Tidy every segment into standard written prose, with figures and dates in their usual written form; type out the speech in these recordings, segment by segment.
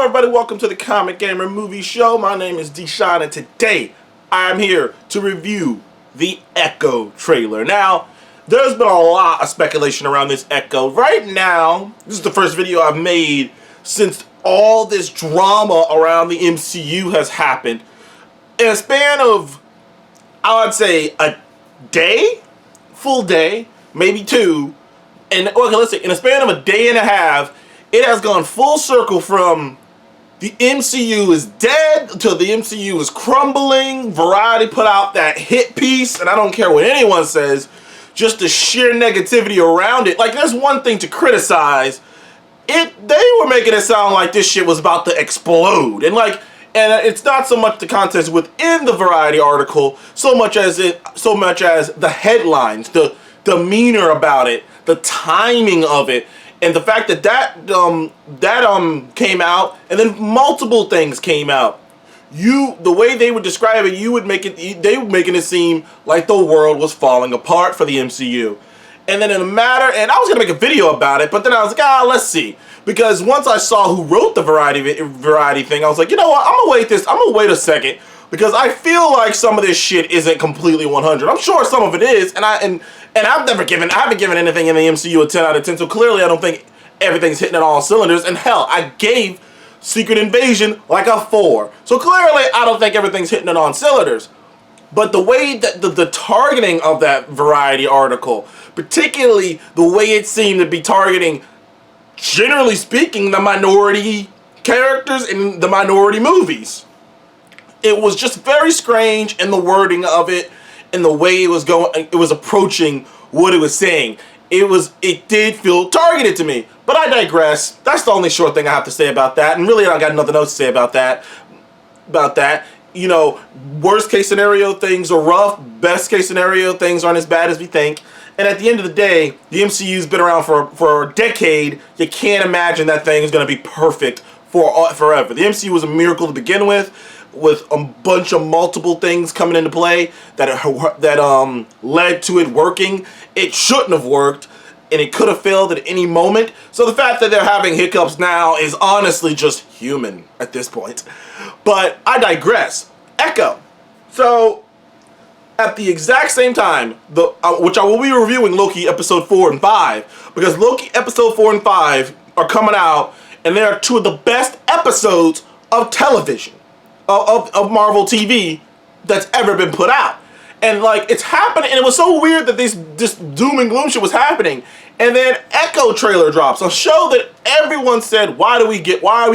everybody, welcome to the Comic Gamer Movie Show. My name is Deshaun, and today I'm here to review the Echo trailer. Now, there's been a lot of speculation around this Echo. Right now, this is the first video I've made since all this drama around the MCU has happened. In a span of, I would say, a day, full day, maybe two, and okay, let's say in a span of a day and a half, it has gone full circle from the MCU is dead to the MCU is crumbling. Variety put out that hit piece, and I don't care what anyone says, just the sheer negativity around it. Like, there's one thing to criticize. They were making it sound like this shit was about to explode. And it's not so much the context within the Variety article, so much as the headlines, the demeanor about it, the timing of it. And the fact that came out, and then multiple things came out. The way they would describe it, they were making it seem like the world was falling apart for the MCU. And then and I was gonna make a video about it, but then I was like, let's see. Because once I saw who wrote the Variety thing, I was like, you know what, I'm gonna wait a second. Because I feel like some of this shit isn't completely 100. I'm sure some of it is, and I haven't given anything in the MCU a 10 out of 10, so clearly I don't think everything's hitting at all cylinders, and hell, I gave Secret Invasion like a 4. So clearly I don't think everything's hitting it on cylinders. But the way that the targeting of that Variety article, particularly the way it seemed to be targeting, generally speaking, the minority characters in the minority movies. It was just very strange in the wording of it, and the way it was approaching what it was saying. It did feel targeted to me. But I digress. That's the only short thing I have to say about that. And really, I got nothing else to say about that. You know, worst case scenario, things are rough. Best case scenario, things aren't as bad as we think. And at the end of the day, the MCU's been around for a decade. You can't imagine that thing is going to be perfect for forever. The MCU was a miracle to begin with a bunch of multiple things coming into play that led to it working. It shouldn't have worked, and it could have failed at any moment. So the fact that they're having hiccups now is honestly just human at this point. But I digress. Echo. So at the exact same time, which I will be reviewing Loki episode 4 and 5, because Loki episode 4 and 5 are coming out, and they are two of the best episodes of television. Of Marvel TV that's ever been put out. And it's happening, and it was so weird that this doom and gloom shit was happening. And then Echo trailer drops, a show that everyone said, why are we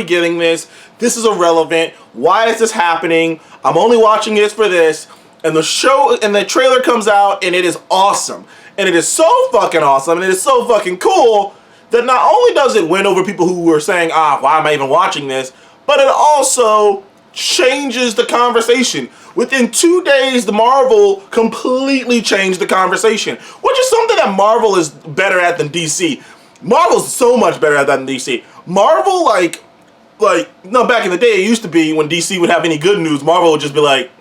getting this? This is irrelevant. Why is this happening? I'm only watching this for this. And the trailer comes out, and it is awesome. And it is so fucking awesome, and it is so fucking cool that not only does it win over people who were saying, why am I even watching this? But it also changes the conversation. Within 2 days, the Marvel completely changed the conversation, which is something that Marvel is better at than DC. Marvel's so much better at that than DC. Marvel, back in the day, it used to be when DC would have any good news, Marvel would just be like,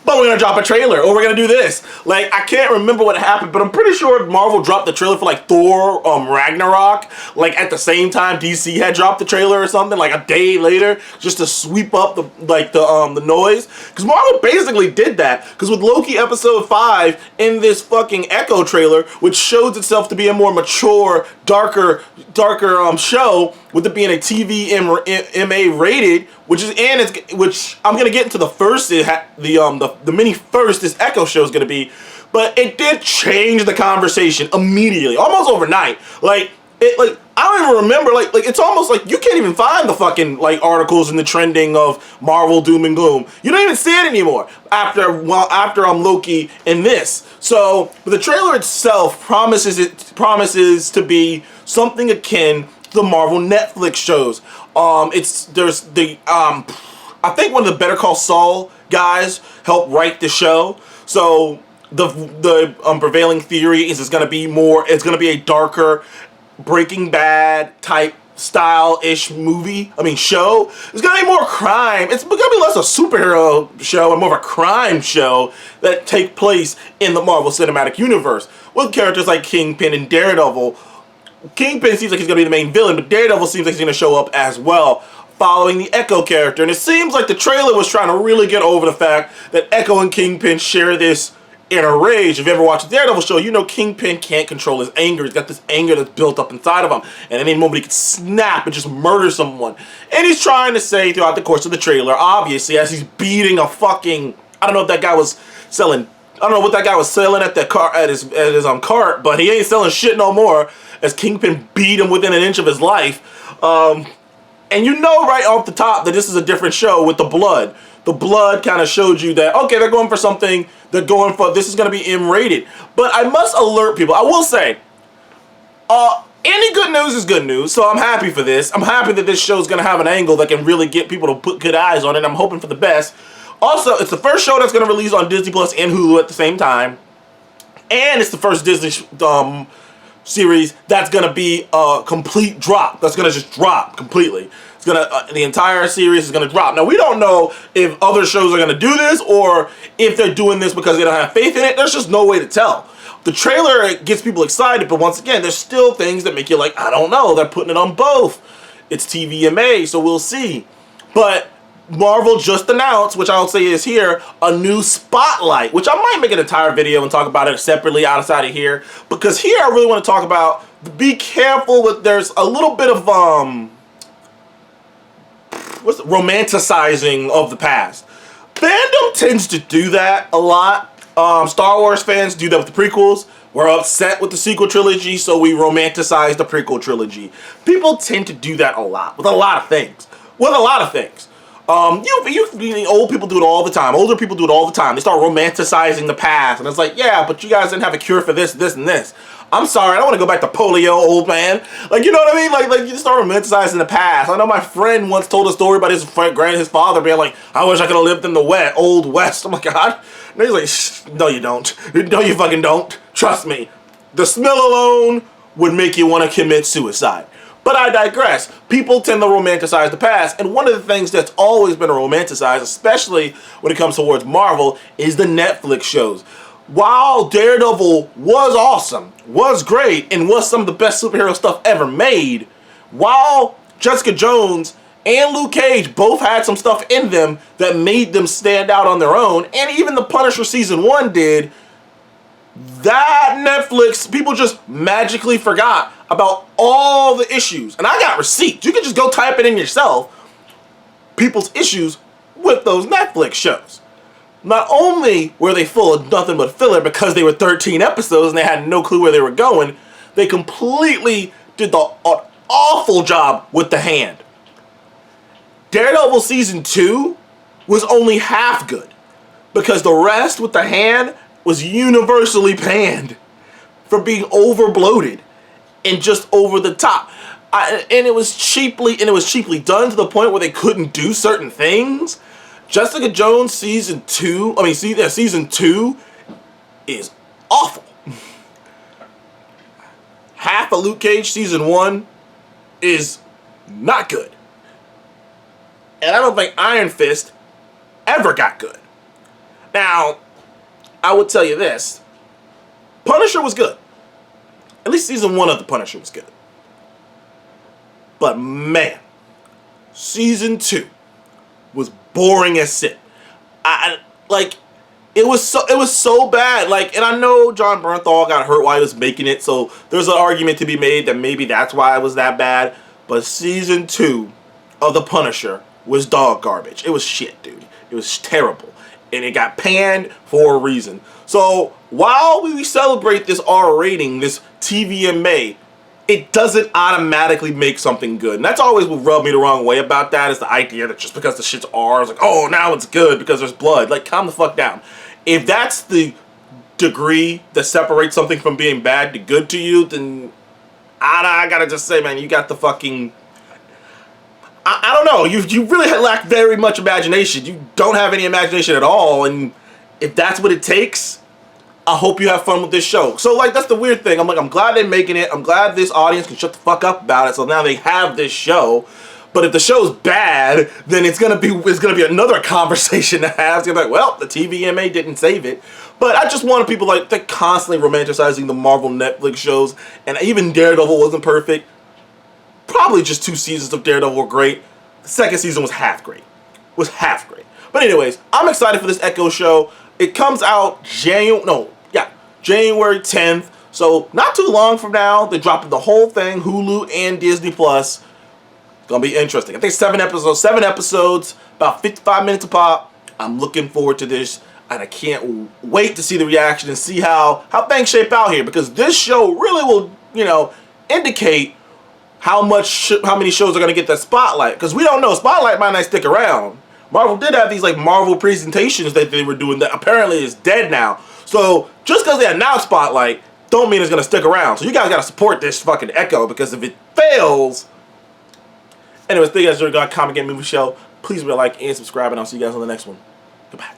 but we're gonna drop a trailer, or we're gonna do this. I can't remember what happened, but I'm pretty sure Marvel dropped the trailer for Thor Ragnarok, at the same time DC had dropped the trailer or something, a day later, just to sweep up the noise. Because Marvel basically did that. Because with Loki episode 5 in this fucking Echo trailer, which shows itself to be a more mature, darker show, with it being a TV MA rated, which I'm gonna get into the first, the mini first this Echo show is gonna be, but it did change the conversation immediately, almost overnight. I don't even remember. It's almost like you can't even find the fucking articles in the trending of Marvel doom and gloom. You don't even see it anymore after Loki and this. So, but the trailer itself promises to be something akin to the Marvel Netflix shows. I think one of the Better Call Saul guys helped write the show. So the prevailing theory is it's gonna be a darker Breaking Bad type style-ish show. It's gonna be more crime. It's gonna be less a superhero show and more of a crime show that take place in the Marvel Cinematic Universe with characters like Kingpin and Daredevil. Kingpin seems like he's gonna be the main villain, but Daredevil seems like he's gonna show up as well following the Echo character. And it seems like the trailer was trying to really get over the fact that Echo and Kingpin share this inner rage. If you ever watched the Daredevil show, you know Kingpin can't control his anger. He's got this anger that's built up inside of him. And at any moment he could snap and just murder someone. And he's trying to say throughout the course of the trailer, obviously, as he's beating a fucking... I don't know if that guy was selling... I don't know what that guy was selling at the car at his cart, but he ain't selling shit no more as Kingpin beat him within an inch of his life. And you know right off the top that this is a different show with the blood. The blood kind of showed you that, okay, they're going for something, they're going for, this is going to be M-rated. But I must alert people, I will say, any good news is good news, so I'm happy for this. I'm happy that this show is going to have an angle that can really get people to put good eyes on it. I'm hoping for the best. Also, it's the first show that's going to release on Disney Plus and Hulu at the same time. And it's the first Disney series that's going to be a complete drop. That's going to just drop completely. It's going to, the entire series is going to drop. Now, we don't know if other shows are going to do this or if they're doing this because they don't have faith in it. There's just no way to tell. The trailer gets people excited, but once again, there's still things that make you like, I don't know. They're putting it on both. It's TVMA, so we'll see. But Marvel just announced, which I'll say is here, a new Spotlight, which I might make an entire video and talk about it separately outside of here, because here I really want to talk about, be careful with, there's a little bit of, romanticizing of the past. Fandom tends to do that a lot. Star Wars fans do that with the prequels. We're upset with the sequel trilogy, so we romanticize the prequel trilogy. People tend to do that a lot, with a lot of things. Old people do it all the time. Older people do it all the time. They start romanticizing the past. And it's like, yeah, but you guys didn't have a cure for this, this, and this. I'm sorry, I don't want to go back to polio, old man. Like, you know what I mean? Like you start romanticizing the past. I know my friend once told a story about his father being like, I wish I could have lived in the old West. I'm like, God. And he's like, shh, no you don't. No you fucking don't. Trust me. The smell alone would make you want to commit suicide. But I digress. People tend to romanticize the past, and one of the things that's always been romanticized, especially when it comes towards Marvel, is the Netflix shows. While Daredevil was awesome, was great, and was some of the best superhero stuff ever made, while Jessica Jones and Luke Cage both had some stuff in them that made them stand out on their own, and even The Punisher Season 1 did, that Netflix, people just magically forgot about all the issues. And I got receipts. You can just go type it in yourself. People's issues with those Netflix shows. Not only were they full of nothing but filler because they were 13 episodes and they had no clue where they were going, they completely did an awful job with the hand. Daredevil Season 2 was only half good because the rest with the hand was universally panned for being over bloated and just over the top. And it was cheaply done to the point where they couldn't do certain things. Jessica Jones Season 2 is awful. Half of Luke Cage Season 1 is not good. And I don't think Iron Fist ever got good. Now, I would tell you this. Punisher was good. At least Season 1 of The Punisher was good. But man, Season 2 was boring as shit. It was so bad. And I know John Bernthal got hurt while he was making it, so there's an argument to be made that maybe that's why it was that bad. But Season 2 of The Punisher was dog garbage. It was shit, dude. It was terrible. And it got panned for a reason. So while we celebrate this R rating, this TVMA, it doesn't automatically make something good. And that's always what rubbed me the wrong way about that, is the idea that just because the shit's R, it's like, oh, now it's good because there's blood. Like, calm the fuck down. If that's the degree that separates something from being bad to good to you, then I gotta just say, man, you got the fucking... I don't know, you really lack very much imagination. You don't have any imagination at all, and if that's what it takes, I hope you have fun with this show. So, that's the weird thing. I'm glad they're making it. I'm glad this audience can shut the fuck up about it, so now they have this show. But if the show's bad, then it's gonna be another conversation to have. It's gonna be like, well, the TVMA didn't save it. But I just wanted people, they're constantly romanticizing the Marvel Netflix shows, and even Daredevil wasn't perfect. Probably just 2 seasons of Daredevil were great. The second season was half great. But anyways, I'm excited for this Echo show. It comes out January 10th. So not too long from now, they're dropping the whole thing, Hulu and Disney Plus. It's gonna be interesting. I think 7 episodes, about 55 minutes a pop. I'm looking forward to this, and I can't wait to see the reaction and see how things shape out here, because this show really will, indicate how many shows are gonna get that spotlight. Because we don't know, spotlight might not stick around. Marvel did have these like Marvel presentations that they were doing that apparently is dead now. So just because they announced spotlight, don't mean it's gonna stick around. So you guys gotta support this fucking Echo, because if it fails. Anyways, thank you guys for the Comic Game Movie Show. Please leave a like and subscribe, and I'll see you guys on the next one. Goodbye.